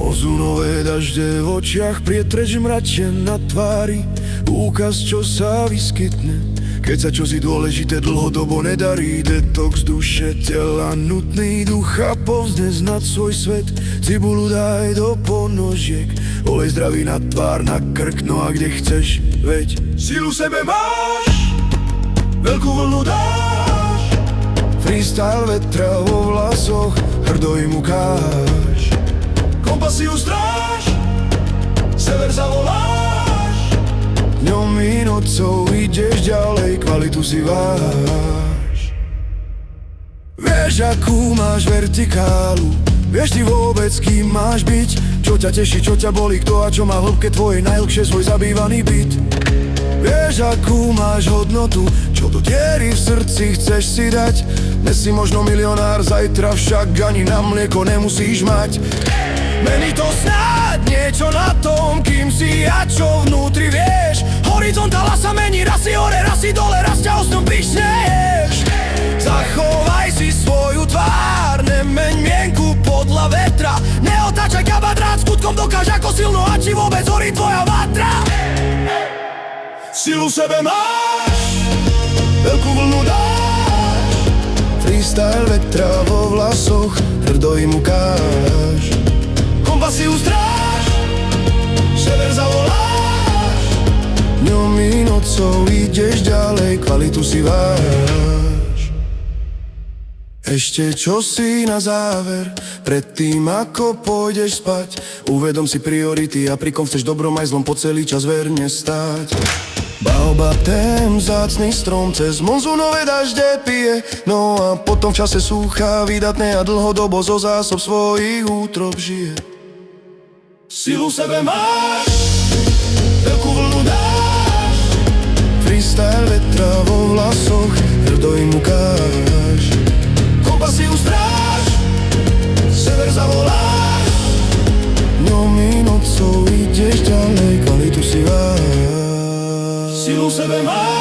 Ozónové dažde v očiach, prietreč mračia na tvári, úkaz, čo sa vyskytne, keď sa čosi dôležité dlhodobo nedarí. Detox duše, tela, nutný ducha, povznes nad svoj svet. Cibulu daj do ponožiek, olej zdravý na tvár, na krk, no a kde chceš, veď silu sebe máš, veľkú vlnu dáš, freestyle vetra vo vlasoch, hrdo im ukáž. Kompasiu stráž, sever zavoláš, dňom i nocou ideš ďalej, kvalitu si váš. Vieš, akú máš vertikálu, vieš ty vôbec, kým máš byť, čo ťa teší, čo ťa bolí, kto a čo má v hĺbke tvojej najdlhšie svoj zabývaný byt. Vieš, akú máš hodnotu, čo do diery v srdci chceš si dať. Dnes si možno milionár, zajtra však ani na mlieko nemusíš mať. Mení to snáď niečo na tom, kým si a čo vnútri vieš. Horizontála sa mení, raz si hore, raz si dole, raz ťa osnom pichneš. Zachovaj si svoju tvár, nemeň mienku podľa vetra. Neotáčaj kabadrát, skutkom dokáž ako silno a či vôbec horí tvoja vatra. Silu sebe máš, veľkú vlnu dáš, freestyle vetra vo vlasoch, hrdo im ukáž. Kompasiu stráž, sever zavoláš, dňom i nocou ideš ďalej, kvalitu si váš. Ešte čosi na záver, predtým ako pôjdeš spať, uvedom si priority a pri kom chceš dobrom aj zlom po celý čas verne stáť. Baobab, ten vzácny strom, cez monzúnové dažde pije, no a potom v čase súcha vydatné a dlhodobo zo zásob svojich útrob žije. Silu sebe máš, veľkú vlnu dáš, freestyle vetra vo vlasoch, hrdo im ukáž. Kompasiu stráž, sever zavoláš, dňom i nocou ideš ďalej, kvalitu si váš. Silu sebe máš.